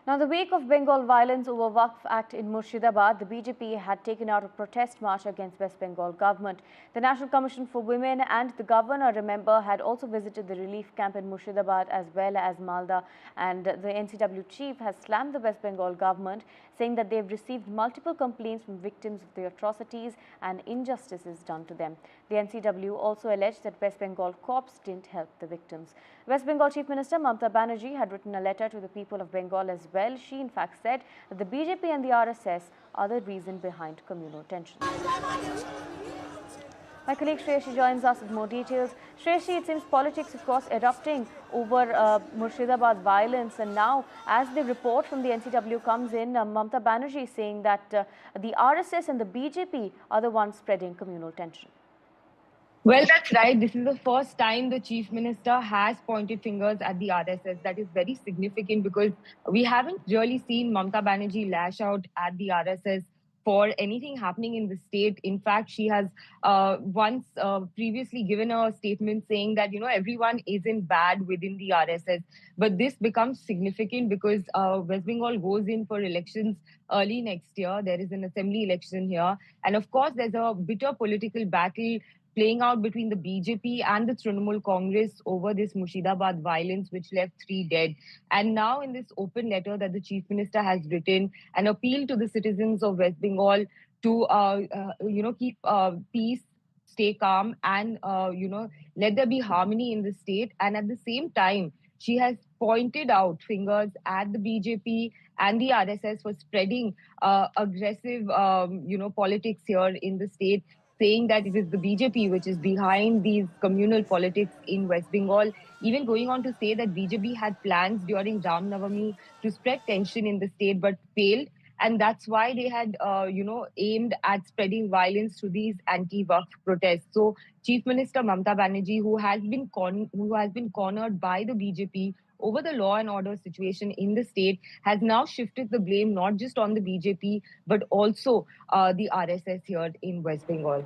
Now, the wake of Bengal violence over Waqf Act in Murshidabad, the BJP had taken out a protest march against West Bengal government. The National Commission for Women and the governor, remember, had also visited the relief camp in Murshidabad as well as Malda, and the NCW chief has slammed the West Bengal government, saying that they've received multiple complaints from victims of the atrocities and injustices done to them. The NCW also alleged that West Bengal cops didn't help the victims. West Bengal Chief Minister Mamata Banerjee had written a letter to the people of Bengal as well. She in fact said that the BJP and the RSS are the reason behind communal tensions. My colleague Shreyashi joins us with more details. Shreyashi, it seems politics, of course, erupting over Murshidabad violence. And now, as the report from the NCW comes in, Mamata Banerjee is saying that the RSS and the BJP are the ones spreading communal tension. Well, that's right. This is the first time the Chief Minister has pointed fingers at the RSS. That is very significant because we haven't really seen Mamata Banerjee lash out at the RSS for anything happening in the state. In fact, she has once previously given a statement saying that, everyone isn't bad within the RSS. But this becomes significant because West Bengal goes in for elections early next year. There is an assembly election here. And of course, there's a bitter political battle playing out between the BJP and the Trinamool Congress over this Murshidabad violence, which left 3 dead. And now in this open letter that the Chief Minister has written, an appeal to the citizens of West Bengal to, keep peace, stay calm, and, let there be harmony in the state. And at the same time, she has pointed out fingers at the BJP and the RSS for spreading aggressive, politics here in the state, saying that it is the BJP which is behind these communal politics in West Bengal, even going on to say that BJP had plans during Ram Navami to spread tension in the state but failed. And that's why they had, aimed at spreading violence through these anti-Waqf protests. So Chief Minister Mamata Banerjee, who has been cornered by the BJP over the law and order situation in the state, has now shifted the blame not just on the BJP, but also the RSS here in West Bengal.